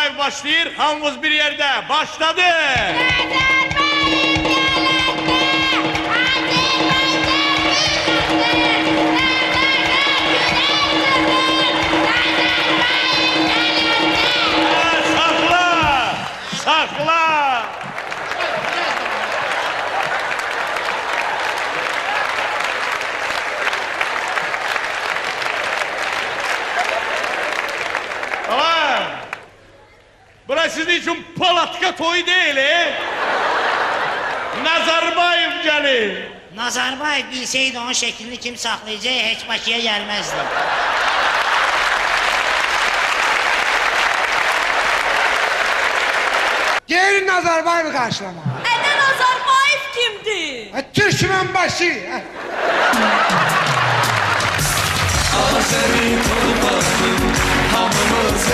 Nazarbayev başlayır, hamımız bir yerde. Başladı. Sakla! Sakla! Tamam. Burası sizin için Palatka toyu değil, Nazarbayev gelir. Nazarbayev bilseydi onun şeklini kim saklayacağı hiç Bakıya gelmezdi. Gelin Nazarbayev'i karşılama. Ede Nazarbayev kimdi? Türkmen başı. Azeri olmasın, hamımız